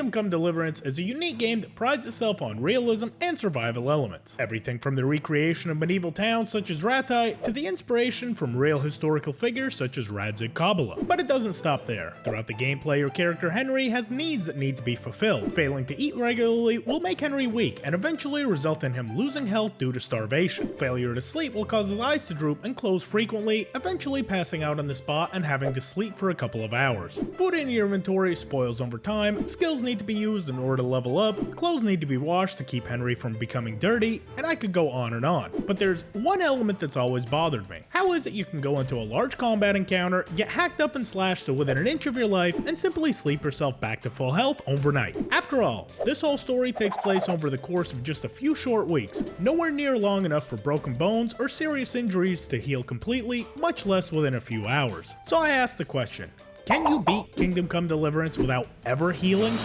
Kingdom Come Deliverance is a unique game that prides itself on realism and survival elements. Everything from the recreation of medieval towns such as Rattay to the inspiration from real historical figures such as Radzig Kobyla. But it doesn't stop there. Throughout the gameplay, your character Henry has needs that need to be fulfilled. Failing to eat regularly will make Henry weak and eventually result in him losing health due to starvation. Failure to sleep will cause his eyes to droop and close frequently, eventually passing out on the spot and having to sleep for a couple of hours. Food in your inventory spoils over time, skills need to be used in order to level up, clothes need to be washed to keep Henry from becoming dirty, and I could go on and on. But there's one element that's always bothered me. How is it you can go into a large combat encounter, get hacked up and slashed to within an inch of your life, and simply sleep yourself back to full health overnight? After all, this whole story takes place over the course of just a few short weeks, nowhere near long enough for broken bones or serious injuries to heal completely, much less within a few hours. So I asked the question, can you beat Kingdom Come Deliverance without ever healing?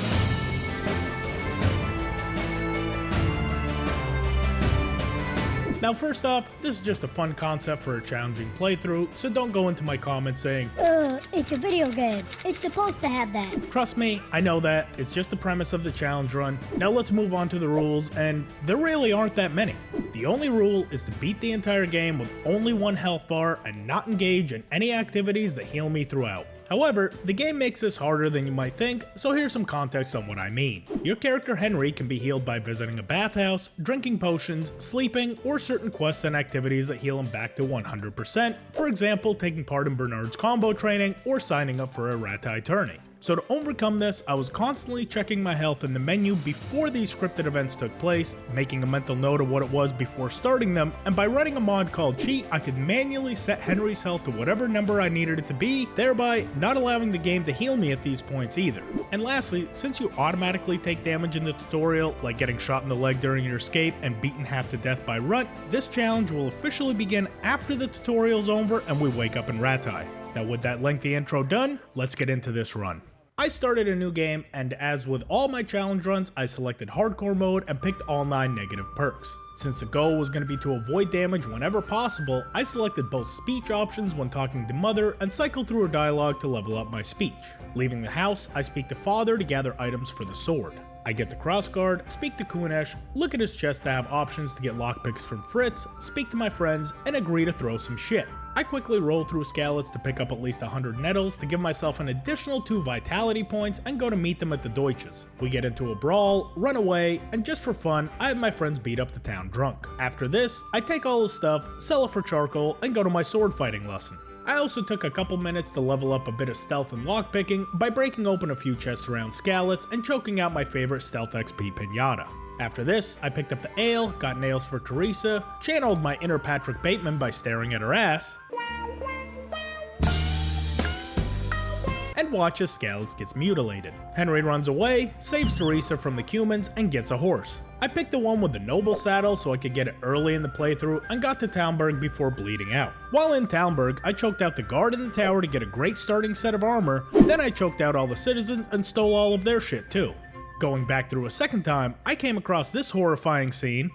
Now first off, this is just a fun concept for a challenging playthrough, so don't go into my comments saying, it's a video game. It's supposed to have that. Trust me, I know that. It's just the premise of the challenge run. Now let's move on to the rules, and there really aren't that many. The only rule is to beat the entire game with only one health bar and not engage in any activities that heal me throughout. However, the game makes this harder than you might think, so here's some context on what I mean. Your character Henry can be healed by visiting a bathhouse, drinking potions, sleeping, or certain quests and activities that heal him back to 100%, for example taking part in Bernard's combo training or signing up for a Rattay tourney. So to overcome this, I was constantly checking my health in the menu before these scripted events took place, making a mental note of what it was before starting them, and by running a mod called Cheat, I could manually set Henry's health to whatever number I needed it to be, thereby not allowing the game to heal me at these points either. And lastly, since you automatically take damage in the tutorial, like getting shot in the leg during your escape and beaten half to death by Runt, this challenge will officially begin after the tutorial's over and we wake up in Rattay. Now with that lengthy intro done, let's get into this run. I started a new game, and as with all my challenge runs, I selected hardcore mode and picked all 9 negative perks. Since the goal was going to be to avoid damage whenever possible, I selected both speech options when talking to Mother and cycled through her dialogue to level up my speech. Leaving the house, I speak to Father to gather items for the sword. I get the crossguard, speak to Kunesh, look at his chest to have options to get lockpicks from Fritz, speak to my friends, and agree to throw some shit. I quickly roll through Skalitz to pick up at least 100 nettles to give myself an additional 2 vitality points and go to meet them at the Deutsches. We get into a brawl, run away, and just for fun, I have my friends beat up the town drunk. After this, I take all his stuff, sell it for charcoal, and go to my sword fighting lesson. I also took a couple minutes to level up a bit of stealth and lockpicking by breaking open a few chests around Skalitz and choking out my favorite stealth XP pinata. After this, I picked up the ale, got nails for Teresa, channeled my inner Patrick Bateman by staring at her ass, and watch as Skalitz gets mutilated. Henry runs away, saves Teresa from the Cumans, and gets a horse. I picked the one with the noble saddle so I could get it early in the playthrough and got to Talmberg before bleeding out. While in Talmberg, I choked out the guard in the tower to get a great starting set of armor, then I choked out all the citizens and stole all of their shit too. Going back through a second time, I came across this horrifying scene,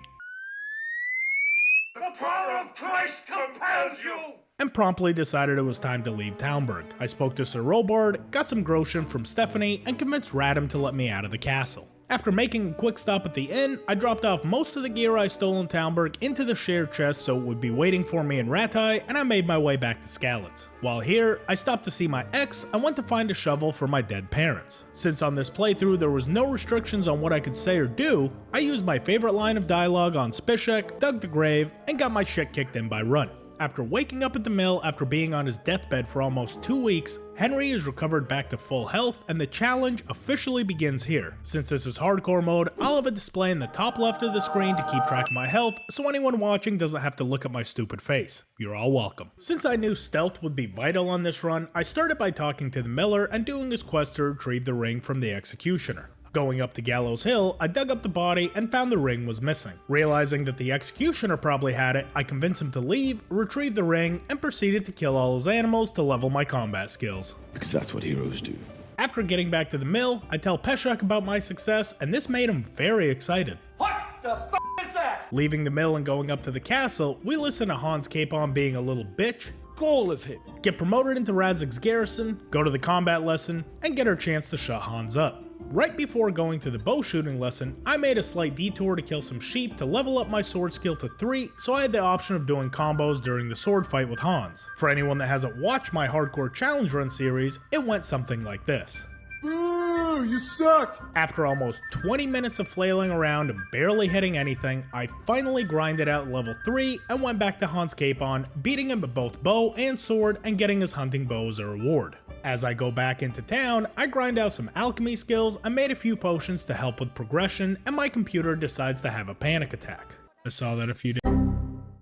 The power of Christ compels you! And promptly decided it was time to leave Talmberg. I spoke to Sir Robard, got some groschen from Stephanie, and convinced Radam to let me out of the castle. After making a quick stop at the inn, I dropped off most of the gear I stole in Talmberg into the shared chest so it would be waiting for me in Rattay, and I made my way back to Skalitz. While here, I stopped to see my ex and went to find a shovel for my dead parents. Since on this playthrough there was no restrictions on what I could say or do, I used my favorite line of dialogue on Spishek, dug the grave, and got my shit kicked in by Runt. After waking up at the mill after being on his deathbed for almost 2 weeks, Henry is recovered back to full health and the challenge officially begins here. Since this is hardcore mode, I'll have a display in the top left of the screen to keep track of my health so anyone watching doesn't have to look at my stupid face. You're all welcome. Since I knew stealth would be vital on this run, I started by talking to the miller and doing his quest to retrieve the ring from the executioner. Going up to Gallows Hill, I dug up the body and found the ring was missing. Realizing that the executioner probably had it, I convinced him to leave, retrieve the ring, and proceeded to kill all his animals to level my combat skills. Because that's what heroes do. After getting back to the mill, I tell Peshek about my success, and this made him very excited. What the f*** is that? Leaving the mill and going up to the castle, we listen to Hans Capon being a little bitch, Goal of him. get promoted into Radzig's garrison, go to the combat lesson, and get our chance to shut Hans up. Right before going to the bow shooting lesson, I made a slight detour to kill some sheep to level up my sword skill to 3, so I had the option of doing combos during the sword fight with Hans. For anyone that hasn't watched my hardcore challenge run series, it went something like this. Boo, you suck! After almost 20 minutes of flailing around and barely hitting anything, I finally grinded out level 3 and went back to Hans Capon, beating him with both bow and sword and getting his hunting bow as a reward. As I go back into town, I grind out some alchemy skills and made a few potions to help with progression, and my computer decides to have a panic attack. I saw that a few days.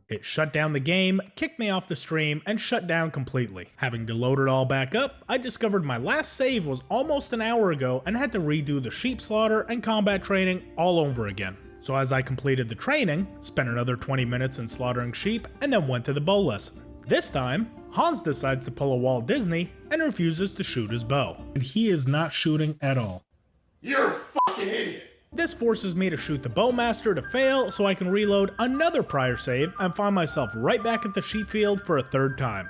It shut down the game, kicked me off the stream, and shut down completely. Having to load it all back up, I discovered my last save was almost an hour ago and had to redo the sheep slaughter and combat training all over again. So as I completed the training, spent another 20 minutes in slaughtering sheep, and then went to the bow lesson. This time, Hans decides to pull a Walt Disney and refuses to shoot his bow. And he is not shooting at all. You're a fucking idiot. This forces me to shoot the bowmaster to fail so I can reload another prior save and find myself right back at the sheep field for a third time.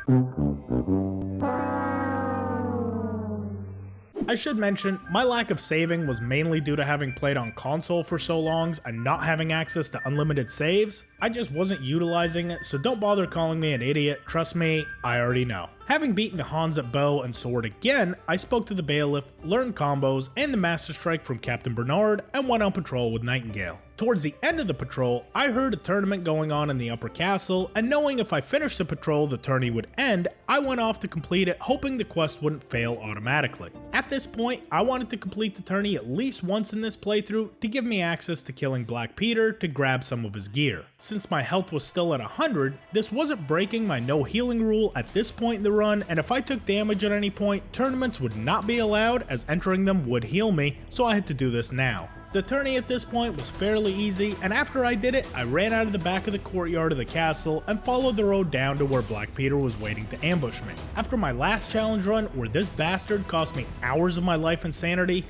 I should mention, my lack of saving was mainly due to having played on console for so long and not having access to unlimited saves. I just wasn't utilizing it, so don't bother calling me an idiot. Trust me, I already know. Having beaten Hans at bow and sword again, I spoke to the bailiff, learned combos and the master strike from Captain Bernard, and went on patrol with Nightingale. Towards the end of the patrol, I heard a tournament going on in the upper castle, and knowing if I finished the patrol the tourney would end, I went off to complete it, hoping the quest wouldn't fail automatically. At this point, I wanted to complete the tourney at least once in this playthrough to give me access to killing Black Peter to grab some of his gear. Since my health was still at 100, this wasn't breaking my no healing rule at this point in the run, and if I took damage at any point, tournaments would not be allowed as entering them would heal me, so I had to do this now. The tourney at this point was fairly easy, and after I did it, I ran out of the back of the courtyard of the castle and followed the road down to where Black Peter was waiting to ambush me. After my last challenge run, where this bastard cost me hours of my life and sanity,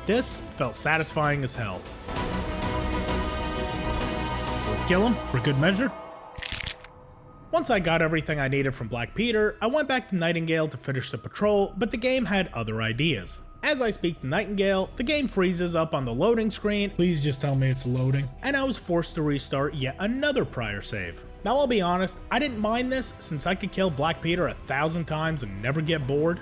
this felt satisfying as hell. Kill him for good measure. Once I got everything I needed from Black Peter, I went back to Nightingale to finish the patrol, but the game had other ideas. As I speak to Nightingale, the game freezes up on the loading screen. Please just tell me it's loading. And I was forced to restart yet another prior save. Now I'll be honest, I didn't mind this since I could kill Black Peter 1,000 times and never get bored.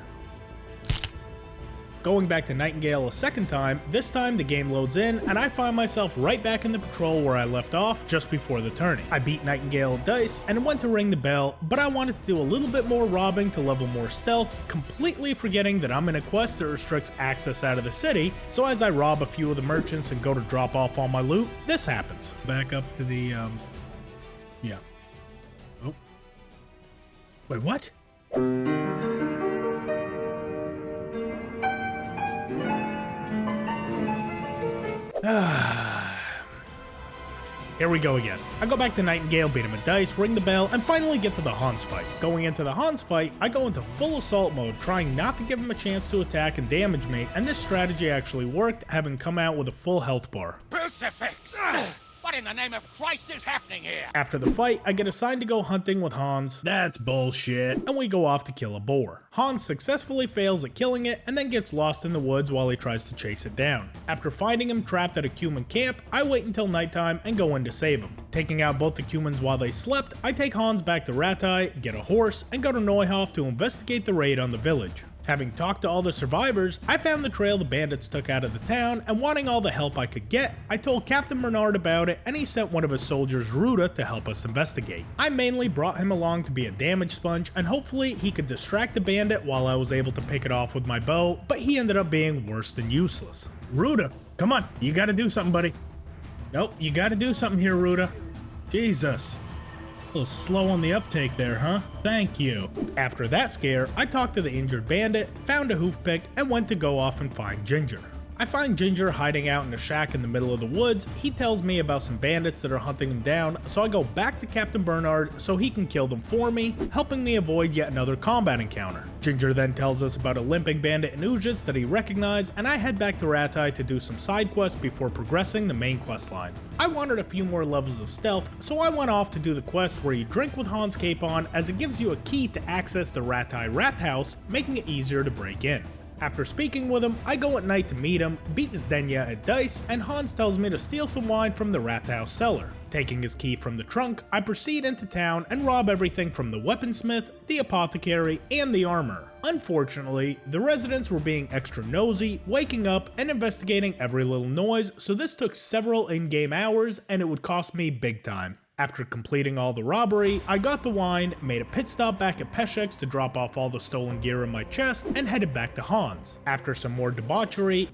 Going back to Nightingale a second time, this time the game loads in and I find myself right back in the patrol where I left off just before the tourney. I beat Nightingale at dice and went to ring the bell, but I wanted to do a little bit more robbing to level more stealth, completely forgetting that I'm in a quest that restricts access out of the city, so as I rob a few of the merchants and go to drop off all my loot, this happens. Back up to the, yeah. Oh. Wait, what? Here we go again. I go back to Nightingale, beat him at dice, ring the bell, and finally get to the Hans fight. Going into the Hans fight, I go into full assault mode, trying not to give him a chance to attack and damage me, and this strategy actually worked, having come out with a full health bar. Crucifix! What in the name of Christ is happening here? After the fight, I get assigned to go hunting with Hans. That's bullshit. And we go off to kill a boar. Hans successfully fails at killing it and then gets lost in the woods while he tries to chase it down. After finding him trapped at a Cuman camp, I wait until nighttime and go in to save him. Taking out both the Cumans while they slept, I take Hans back to Ratai, get a horse, and go to Neuhof to investigate the raid on the village. Having talked to all the survivors, I found the trail the bandits took out of the town, and wanting all the help I could get, I told Captain Bernard about it and he sent one of his soldiers, Ruda, to help us investigate. I mainly brought him along to be a damage sponge and hopefully he could distract the bandit while I was able to pick it off with my bow, but he ended up being worse than useless. Ruda, come on, you gotta do something, buddy. Nope, you gotta do something here, Ruda. Jesus. A little slow on the uptake there, huh? Thank you. After that scare, I talked to the injured bandit, found a hoof pick, and went to go off and find Ginger. I find Ginger hiding out in a shack in the middle of the woods. He tells me about some bandits that are hunting him down, so I go back to Captain Bernard so he can kill them for me, helping me avoid yet another combat encounter. Ginger then tells us about a limping bandit in Ujits that he recognized, and I head back to Ratai to do some side quests before progressing the main quest line. I wanted a few more levels of stealth, so I went off to do the quest where you drink with Hans Capon, as it gives you a key to access the Ratai Rat House, making it easier to break in. After speaking with him, I go at night to meet him, beat his Denya at dice, and Hans tells me to steal some wine from the Rat House cellar. Taking his key from the trunk, I proceed into town and rob everything from the weaponsmith, the apothecary, and the armor. Unfortunately, the residents were being extra nosy, waking up and investigating every little noise, so this took several in-game hours and it would cost me big time. After completing all the robbery, I got the wine, made a pit stop back at Peshek's to drop off all the stolen gear in my chest, and headed back to Hans. After some more debauchery,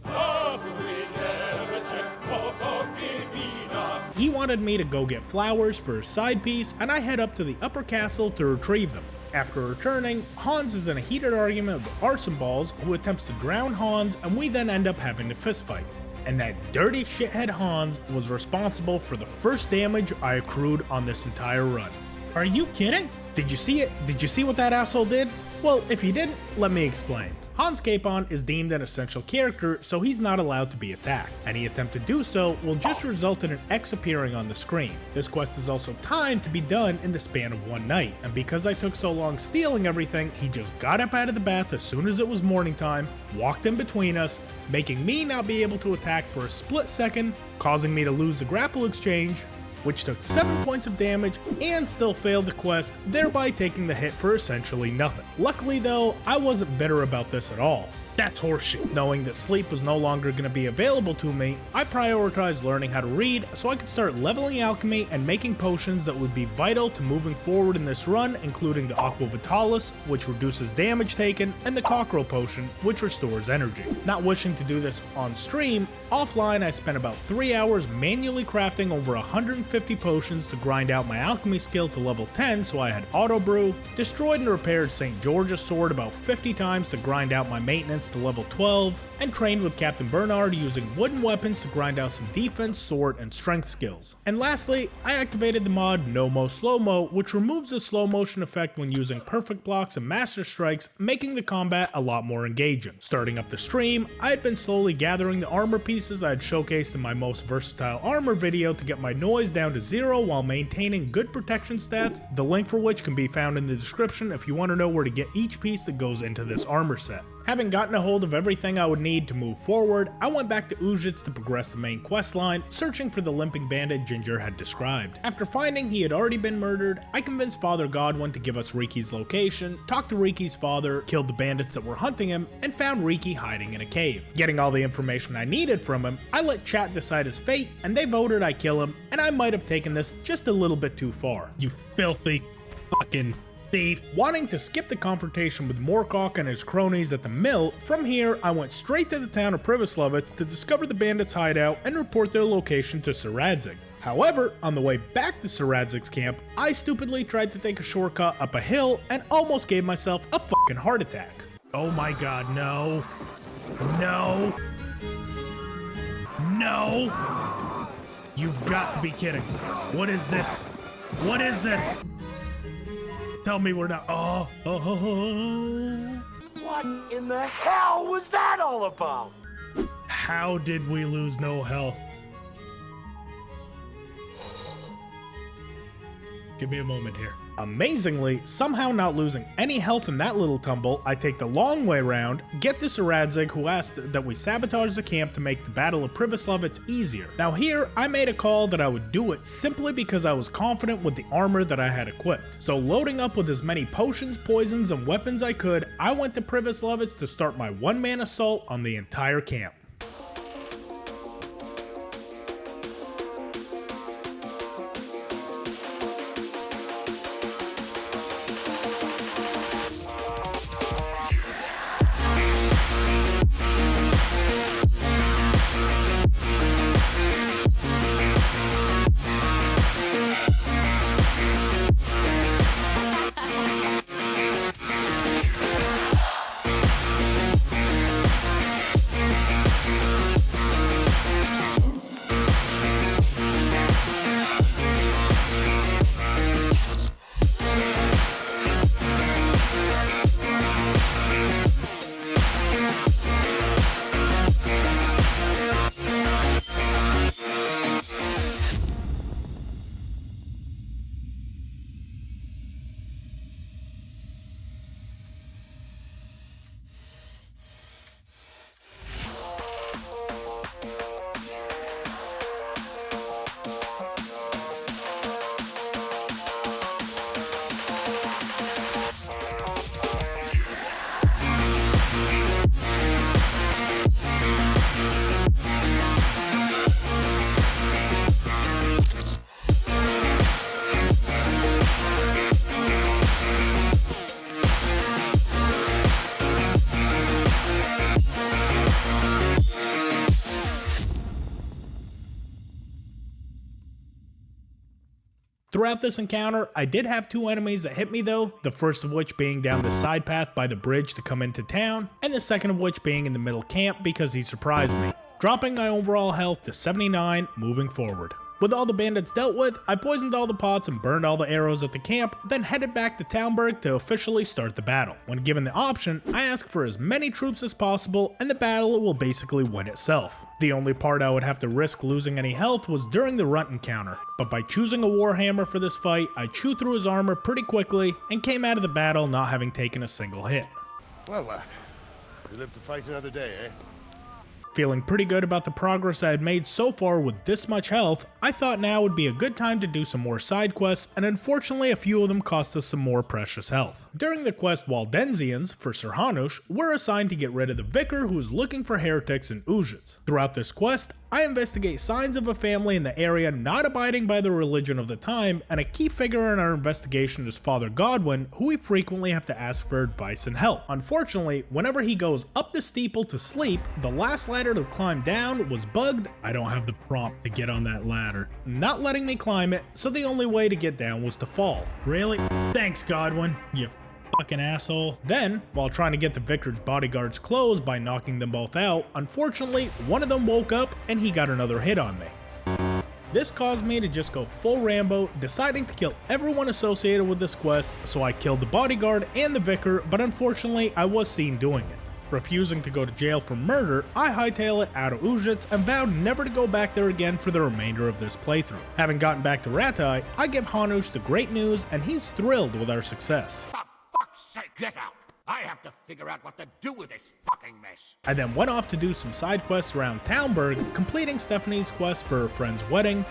he wanted me to go get flowers for his side piece, and I head up to the upper castle to retrieve them. After returning, Hans is in a heated argument with Arson Balls, who attempts to drown Hans, and we then end up having to fistfight. And that dirty shithead Hans was responsible for the first damage I accrued on this entire run. Are you kidding? Did you see it? Did you see what that asshole did? Well, if you didn't, let me explain. Hans Capon is deemed an essential character, so he's not allowed to be attacked. Any attempt to do so will just result in an X appearing on the screen. This quest is also timed to be done in the span of one night, and because I took so long stealing everything, he just got up out of the bath as soon as it was morning time, walked in between us, making me not be able to attack for a split second, causing me to lose the grapple exchange, which took 7 points of damage and still failed the quest, thereby taking the hit for essentially nothing. Luckily though, I wasn't bitter about this at all. That's horseshit. Knowing that sleep was no longer going to be available to me, I prioritized learning how to read so I could start leveling alchemy and making potions that would be vital to moving forward in this run, including the Aqua Vitalis, which reduces damage taken, and the Cockerel Potion, which restores energy. Not wishing to do this on stream, offline I spent about 3 hours manually crafting over 150 potions to grind out my alchemy skill to level 10 so I had auto brew, destroyed and repaired St. George's sword about 50 times to grind out my maintenance to level 12, and trained with Captain Bernard using wooden weapons to grind out some defense, sword, and strength skills. And lastly, I activated the mod No Mo Slow Mo, which removes the slow motion effect when using perfect blocks and master strikes, making the combat a lot more engaging. Starting up the stream, I had been slowly gathering the armor pieces I had showcased in my most versatile armor video to get my noise down to 0 while maintaining good protection stats, the link for which can be found in the description if you want to know where to get each piece that goes into this armor set. Having gotten a hold of everything I would need to move forward, I went back to Ujits to progress the main quest line, searching for the limping bandit Ginger had described. After finding he had already been murdered, I convinced Father Godwin to give us Riki's location, talked to Riki's father, killed the bandits that were hunting him, and found Riki hiding in a cave. Getting all the information I needed from him, I let chat decide his fate, and they voted I kill him, and I might have taken this just a little bit too far. You filthy fucking thief. Wanting to skip the confrontation with Morcock and his cronies at the mill, from here I went straight to the town of Pribyslavitz to discover the bandits' hideout and report their location to Sir Radzig. However, on the way back to Sir Radzig's camp, I stupidly tried to take a shortcut up a hill and almost gave myself a fucking heart attack. Oh my god, no. No. No. You've got to be kidding. What is this? What is this? Tell me we're not. What in the hell was that all about? How did we lose no health? Give me a moment here. Amazingly, somehow not losing any health in that little tumble, I take the long way round, get to Sir Radzig, who asked that we sabotage the camp to make the Battle of Pribyslavitz easier. Now here, I made a call that I would do it simply because I was confident with the armor that I had equipped. So loading up with as many potions, poisons, and weapons I could, I went to Pribyslavitz to start my one-man assault on the entire camp. Throughout this encounter, I did have 2 enemies that hit me though, the first of which being down the side path by the bridge to come into town, and the second of which being in the middle camp because he surprised me, dropping my overall health to 79 moving forward. With all the bandits dealt with, I poisoned all the pots and burned all the arrows at the camp, then headed back to Talmberg to officially start the battle. When given the option, I asked for as many troops as possible and the battle will basically win itself. The only part I would have to risk losing any health was during the runt encounter, but by choosing a warhammer for this fight, I chewed through his armor pretty quickly and came out of the battle not having taken a single hit. Well, lad, we live to fight another day, eh? Feeling pretty good about the progress I had made so far with this much health, I thought now would be a good time to do some more side quests, and unfortunately a few of them cost us some more precious health. During the quest Waldensians for Sir Hanush, we're assigned to get rid of the vicar who is looking for heretics and Uzhits. Throughout this quest, I investigate signs of a family in the area not abiding by the religion of the time, and a key figure in our investigation is Father Godwin, who we frequently have to ask for advice and help. Unfortunately, whenever he goes up the steeple to sleep, the last ladder to climb down was bugged. I don't have the prompt to get on that ladder, not letting me climb it, so the only way to get down was to fall. Really? Thanks, Godwin, you fucking asshole. Then, while trying to get the vicar's bodyguards closed by knocking them both out, unfortunately, one of them woke up and he got another hit on me. This caused me to just go full Rambo, deciding to kill everyone associated with this quest, so I killed the bodyguard and the vicar, but unfortunately, I was seen doing it. Refusing to go to jail for murder, I hightail it out of Uzhits and vowed never to go back there again for the remainder of this playthrough. Having gotten back to Ratai, I give Hanush the great news and he's thrilled with our success. For fuck's sake, get out! I have to figure out what to do with this fucking mess. I then went off to do some side quests around Talmberg, completing Stephanie's quest for her friend's wedding,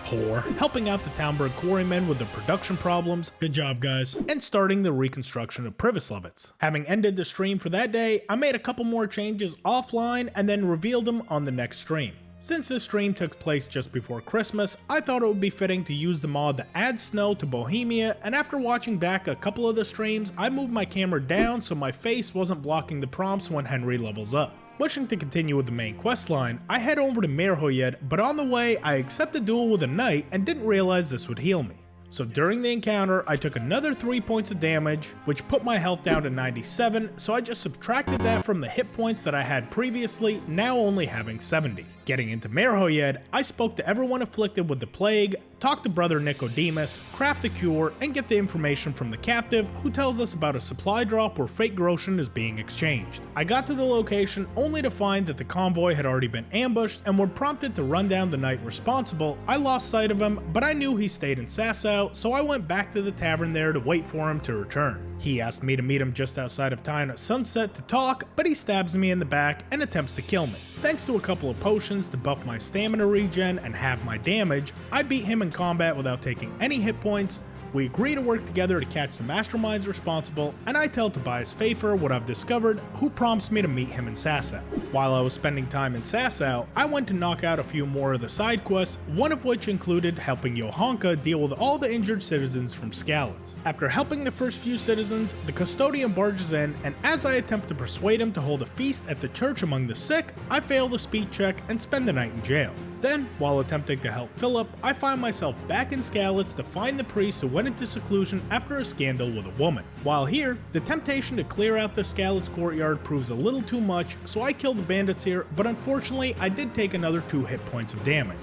helping out the Talmberg quarrymen with their production problems, Good job, guys. and starting the reconstruction of Pribyslavitz. Having ended the stream for that day, I made a couple more changes offline and then revealed them on the next stream. Since this stream took place just before Christmas, I thought it would be fitting to use the mod that adds snow to Bohemia, and after watching back a couple of the streams, I moved my camera down so my face wasn't blocking the prompts when Henry levels up. Wishing to continue with the main questline, I head over to Mirhoyed, but on the way I accept a duel with a knight and didn't realize this would heal me. So during the encounter, I took another 3 points of damage, which put my health down to 97, so I just subtracted that from the hit points that I had previously, now only having 70. Getting into Mirhoyed, I spoke to everyone afflicted with the plague, talk to Brother Nicodemus, craft a cure, and get the information from the captive, who tells us about a supply drop where fake Groshen is being exchanged. I got to the location only to find that the convoy had already been ambushed, and when prompted to run down the knight responsible, I lost sight of him, but I knew he stayed in Sasau, so I went back to the tavern there to wait for him to return. He asked me to meet him just outside of town at sunset to talk, but he stabs me in the back and attempts to kill me. Thanks to a couple of potions to buff my stamina regen and halve my damage, I beat him in combat without taking any hit points. We agree to work together to catch the masterminds responsible, and I tell Tobias Pfeiffer what I've discovered, who prompts me to meet him in Sasau. While I was spending time in Sasau, I went to knock out a few more of the side quests, one of which included helping Johanka deal with all the injured citizens from Skalitz. After helping the first few citizens, the custodian barges in, and as I attempt to persuade him to hold a feast at the church among the sick, I fail the speed check and spend the night in jail. Then, while attempting to help Philip, I find myself back in Skalitz to find the priest who went into seclusion after a scandal with a woman. While here, the temptation to clear out the Skalitz courtyard proves a little too much, so I kill the bandits here, but unfortunately I did take another 2 hit points of damage.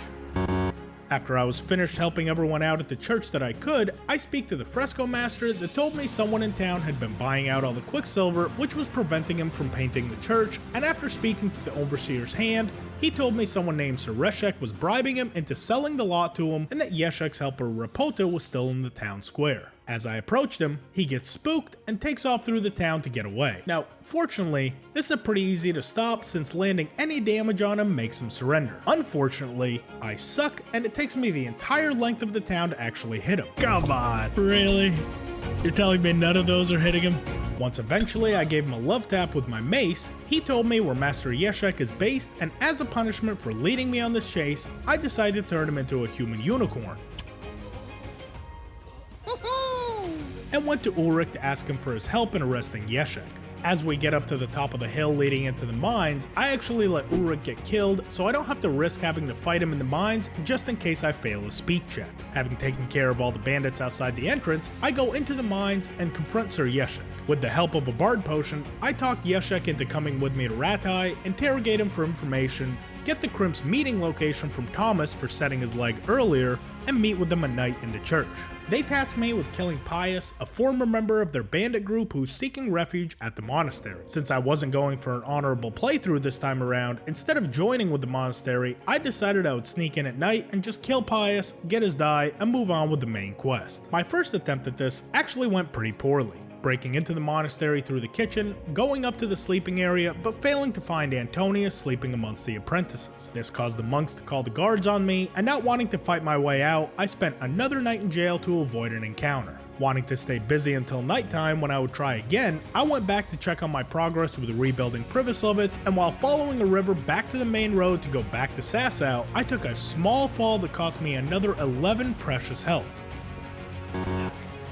After I was finished helping everyone out at the church that I could, I speak to the fresco master that told me someone in town had been buying out all the quicksilver, which was preventing him from painting the church, and after speaking to the overseer's hand, he told me someone named Sir Reshek was bribing him into selling the lot to him, and that Yeshek's helper Rapota was still in the town square. As I approached him, he gets spooked and takes off through the town to get away. Now, fortunately, this is pretty easy to stop since landing any damage on him makes him surrender. Unfortunately, I suck and it takes me the entire length of the town to actually hit him. Come on, really? You're telling me none of those are hitting him? Once eventually I gave him a love tap with my mace, he told me where Master Yeshek is based, and as a punishment for leading me on this chase, I decided to turn him into a human unicorn. And went to Ulrich to ask him for his help in arresting Yeshek. As we get up to the top of the hill leading into the mines, I actually let Ulrich get killed so I don't have to risk having to fight him in the mines just in case I fail a speed check. Having taken care of all the bandits outside the entrance, I go into the mines and confront Sir Yeshek. With the help of a bard potion, I talk Yeshek into coming with me to Ratai, interrogate him for information, get the Crimp's meeting location from Thomas for setting his leg earlier, and meet with them at night in the church. They task me with killing Pius, a former member of their bandit group who's seeking refuge at the monastery. Since I wasn't going for an honorable playthrough this time around, instead of joining with the monastery, I decided I would sneak in at night and just kill Pius, get his die, and move on with the main quest. My first attempt at this actually went pretty poorly. Breaking into the monastery through the kitchen, going up to the sleeping area, but failing to find Antonius sleeping amongst the apprentices. This caused the monks to call the guards on me, and not wanting to fight my way out, I spent another night in jail to avoid an encounter. Wanting to stay busy until nighttime when I would try again, I went back to check on my progress with rebuilding Pribyslavitz, and while following a river back to the main road to go back to Sasau, I took a small fall that cost me another 11 precious health.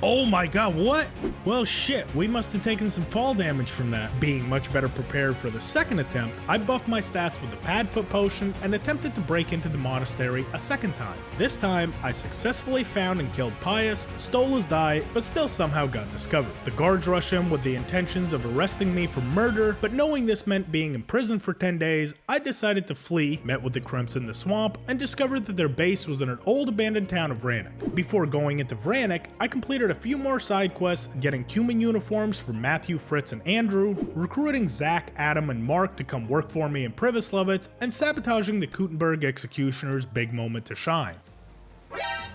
Oh my god, what? Well shit, we must have taken some fall damage from that. Being much better prepared for the second attempt, I buffed my stats with the Padfoot potion and attempted to break into the monastery a second time. This time, I successfully found and killed Pius, stole his die, but still somehow got discovered. The guards rushed in with the intentions of arresting me for murder, but knowing this meant being imprisoned for 10 days, I decided to flee, met with the Crimps in the swamp, and discovered that their base was in an old abandoned town of Vranik. Before going into Vranik, I completed a few more side quests, getting human uniforms for Matthew, Fritz, and Andrew, recruiting Zach, Adam, and Mark to come work for me in Pribyslavitz, and sabotaging the Kutenberg executioner's big moment to shine.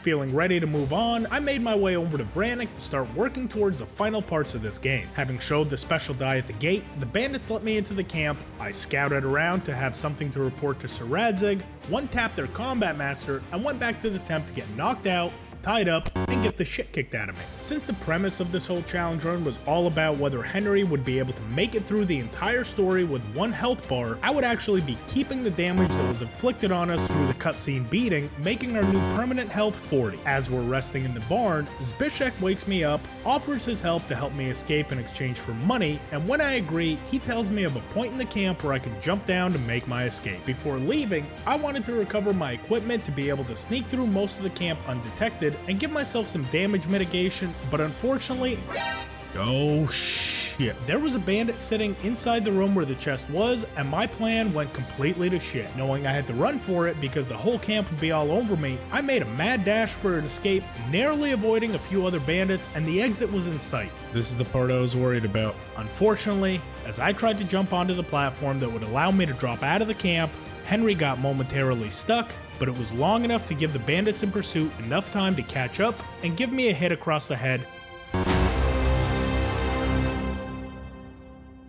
Feeling ready to move on, I made my way over to Vranik to start working towards the final parts of this game. Having showed the special die at the gate, the bandits let me into the camp, I scouted around to have something to report to Sir Radzig, one-tapped their combat master, and went back to the temp to get knocked out, tied up, and get the shit kicked out of me. Since the premise of this whole challenge run was all about whether Henry would be able to make it through the entire story with 1 health bar, I would actually be keeping the damage that was inflicted on us through the cutscene beating, making our new permanent health 40. As we're resting in the barn, Zbyszek wakes me up, offers his help to help me escape in exchange for money, and when I agree, he tells me of a point in the camp where I can jump down to make my escape. Before leaving, I wanted to recover my equipment to be able to sneak through most of the camp undetected and give myself some damage mitigation, but unfortunately, oh shit. There was a bandit sitting inside the room where the chest was, and my plan went completely to shit. Knowing I had to run for it because the whole camp would be all over me, I made a mad dash for an escape, narrowly avoiding a few other bandits, and the exit was in sight. This is the part I was worried about. Unfortunately, as I tried to jump onto the platform that would allow me to drop out of the camp, Henry got momentarily stuck, but it was long enough to give the bandits in pursuit enough time to catch up and give me a hit across the head,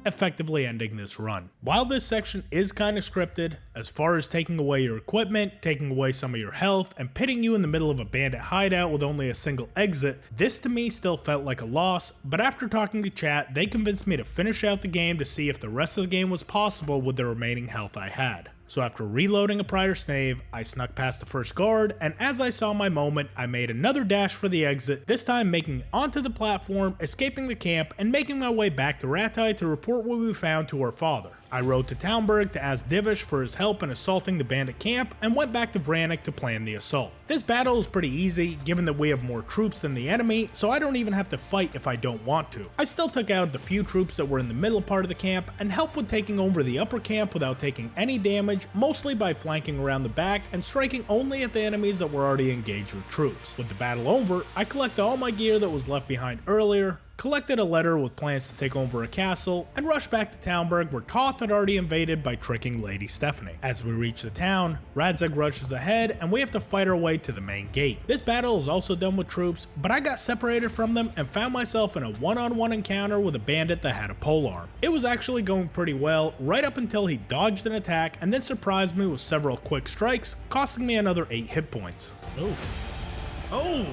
effectively ending this run. While this section is kind of scripted, as far as taking away your equipment, taking away some of your health, and pitting you in the middle of a bandit hideout with only a single exit, this to me still felt like a loss, but after talking to chat, they convinced me to finish out the game to see if the rest of the game was possible with the remaining health I had. So after reloading a prior stave, I snuck past the first guard, and as I saw my moment, I made another dash for the exit, this time making it onto the platform, escaping the camp, and making my way back to Ratai to report what we found to our father. I rode to Talmberg to ask Divish for his help in assaulting the bandit camp, and went back to Vranik to plan the assault. This battle is pretty easy, given that we have more troops than the enemy, so I don't even have to fight if I don't want to. I still took out the few troops that were in the middle part of the camp, and helped with taking over the upper camp without taking any damage, mostly by flanking around the back and striking only at the enemies that were already engaged with troops. With the battle over, I collected all my gear that was left behind earlier, collected a letter with plans to take over a castle, and rushed back to Talmberg where Toth had already invaded by tricking Lady Stephanie. As we reach the town, Radzig rushes ahead and we have to fight our way to the main gate. This battle is also done with troops, but I got separated from them and found myself in a one-on-one encounter with a bandit that had a polearm. It was actually going pretty well, right up until he dodged an attack and then surprised me with several quick strikes, costing me another 8 hit points. Oof. Oh!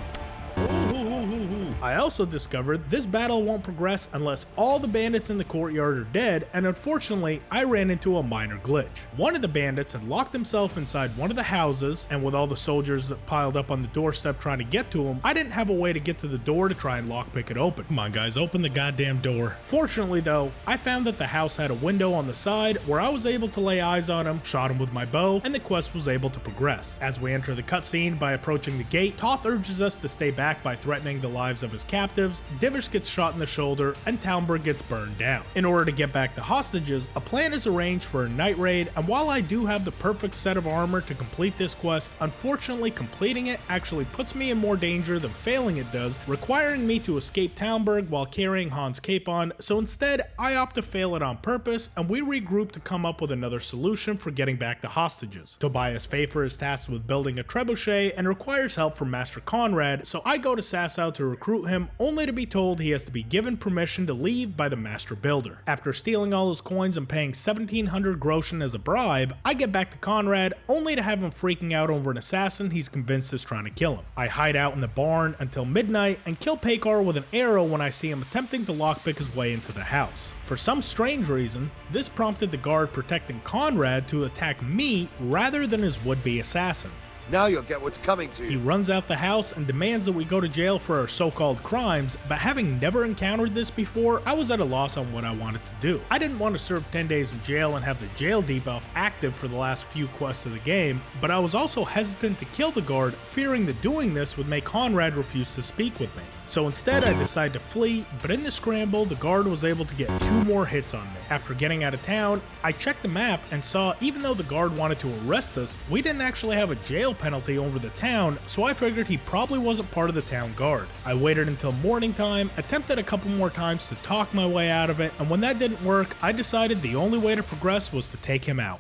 Ooh. I also discovered this battle won't progress unless all the bandits in the courtyard are dead, and unfortunately I ran into a minor glitch. One of the bandits had locked himself inside one of the houses, and with all the soldiers that piled up on the doorstep trying to get to him, I didn't have a way to get to the door to try and lockpick it open. Come on guys, open the goddamn door. Fortunately though, I found that the house had a window on the side where I was able to lay eyes on him, shot him with my bow, and the quest was able to progress. As we enter the cutscene by approaching the gate, Toth urges us to stay back by threatening the lives of his captives, Divers gets shot in the shoulder, and Talmberg gets burned down. In order to get back the hostages, a plan is arranged for a night raid, and while I do have the perfect set of armor to complete this quest, unfortunately completing it actually puts me in more danger than failing it does, requiring me to escape Talmberg while carrying Hans Capon, so instead I opt to fail it on purpose, and we regroup to come up with another solution for getting back the hostages. Tobias Pfeiffer is tasked with building a trebuchet and requires help from Master Conrad, so I go to Sasau to recruit him, only to be told he has to be given permission to leave by the Master Builder. After stealing all his coins and paying 1700 groschen as a bribe, I get back to Conrad, only to have him freaking out over an assassin he's convinced is trying to kill him. I hide out in the barn until midnight and kill Pekar with an arrow when I see him attempting to lockpick his way into the house. For some strange reason, this prompted the guard protecting Conrad to attack me rather than his would-be assassin. Now you'll get what's coming to He you. runs out the house and demands that we go to jail for our so-called crimes, but having never encountered this before, I was at a loss on what I wanted to do. I didn't want to serve 10 days in jail and have the jail debuff active for the last few quests of the game, but I was also hesitant to kill the guard, fearing that doing this would make Conrad refuse to speak with me. So instead I decided to flee, but in the scramble, the guard was able to get 2 more hits on me. After getting out of town, I checked the map and saw even though the guard wanted to arrest us, we didn't actually have a jail penalty over the town, so I figured he probably wasn't part of the town guard. I waited until morning time, attempted a couple more times to talk my way out of it, and when that didn't work, I decided the only way to progress was to take him out.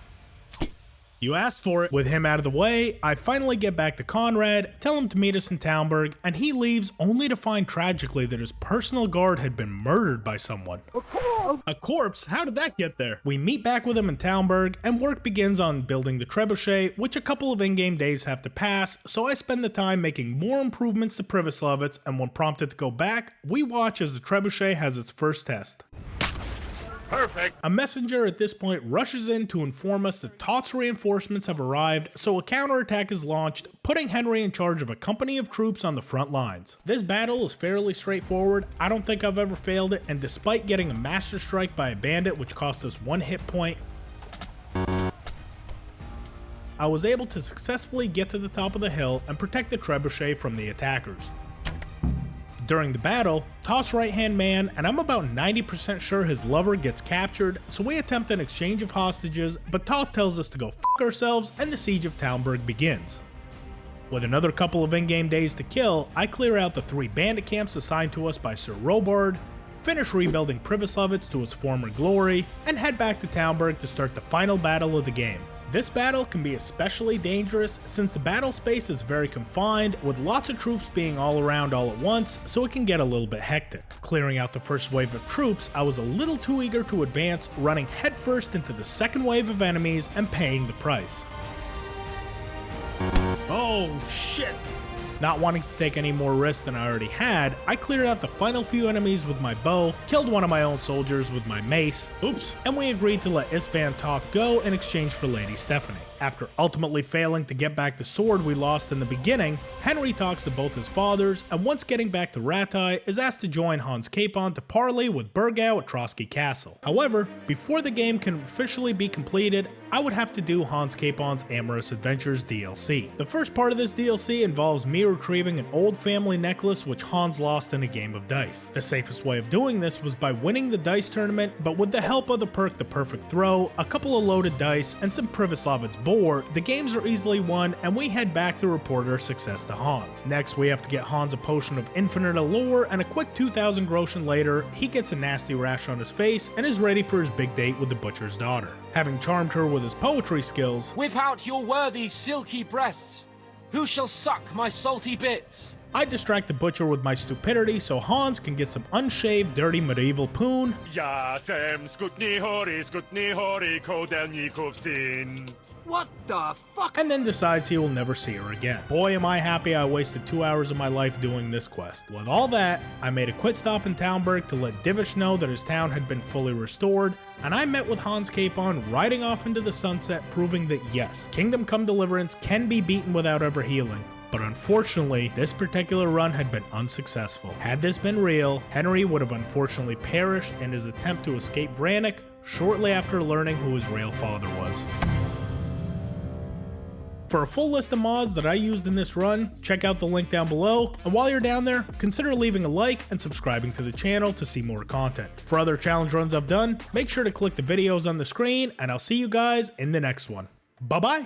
You asked for it. With him out of the way, I finally get back to Conrad, tell him to meet us in Talmberg, and he leaves only to find tragically that his personal guard had been murdered by someone. A corpse? How did that get there? We meet back with him in Talmberg, and work begins on building the trebuchet, which a couple of in-game days have to pass, so I spend the time making more improvements to Pribyslavitz, and when prompted to go back, we watch as the trebuchet has its first test. Perfect. A messenger at this point rushes in to inform us that Toth's reinforcements have arrived, so a counterattack is launched, putting Henry in charge of a company of troops on the front lines. This battle is fairly straightforward, I don't think I've ever failed it, and despite getting a master strike by a bandit which cost us 1 hit point, I was able to successfully get to the top of the hill and protect the trebuchet from the attackers. During the battle, Toth's right-hand man, and I'm about 90% sure his lover, gets captured, so we attempt an exchange of hostages, but Toth tells us to go f*** ourselves and the siege of Talmberg begins. With another couple of in-game days to kill, I clear out the 3 bandit camps assigned to us by Sir Robard, finish rebuilding Pribyslavitz to its former glory, and head back to Talmberg to start the final battle of the game. This battle can be especially dangerous since the battle space is very confined, with lots of troops being all around all at once, so it can get a little bit hectic. Clearing out the first wave of troops, I was a little too eager to advance, running headfirst into the second wave of enemies and paying the price. Oh, shit. Not wanting to take any more risks than I already had, I cleared out the final few enemies with my bow, killed one of my own soldiers with my mace, Oops. and we agreed to let Istvan Toth go in exchange for Lady Stephanie. After ultimately failing to get back the sword we lost in the beginning, Henry talks to both his fathers, and once getting back to Ratai, is asked to join Hans Capon to parley with Burgau at Trotsky Castle. However, before the game can officially be completed, I would have to do Hans Capon's Amorous Adventures DLC. The first part of this DLC involves me retrieving an old family necklace which Hans lost in a game of dice. The safest way of doing this was by winning the dice tournament, but with the help of the perk The Perfect Throw, a couple of loaded dice, and some Pribyslavitz boar, the games are easily won, and we head back to report our success to Hans. Next, we have to get Hans a potion of infinite allure, and a quick 2,000 groschen later, he gets a nasty rash on his face and is ready for his big date with the butcher's daughter. Having charmed her with his poetry skills, whip out your worthy silky breasts. Who shall suck my salty bits? I distract the butcher with my stupidity so Hans can get some unshaved, dirty medieval poon. What the fuck? And then decides he will never see her again. Boy, am I happy I wasted 2 hours of my life doing this quest. With all that, I made a quick stop in Talmberg to let Divish know that his town had been fully restored, and I met with Hans Capon riding off into the sunset, proving that yes, Kingdom Come Deliverance can be beaten without ever healing. But unfortunately, this particular run had been unsuccessful. Had this been real, Henry would have unfortunately perished in his attempt to escape Vranik shortly after learning who his real father was. For a full list of mods that I used in this run, check out the link down below, and while you're down there, consider leaving a like and subscribing to the channel to see more content. For other challenge runs I've done, make sure to click the videos on the screen, and I'll see you guys in the next one. Bye bye!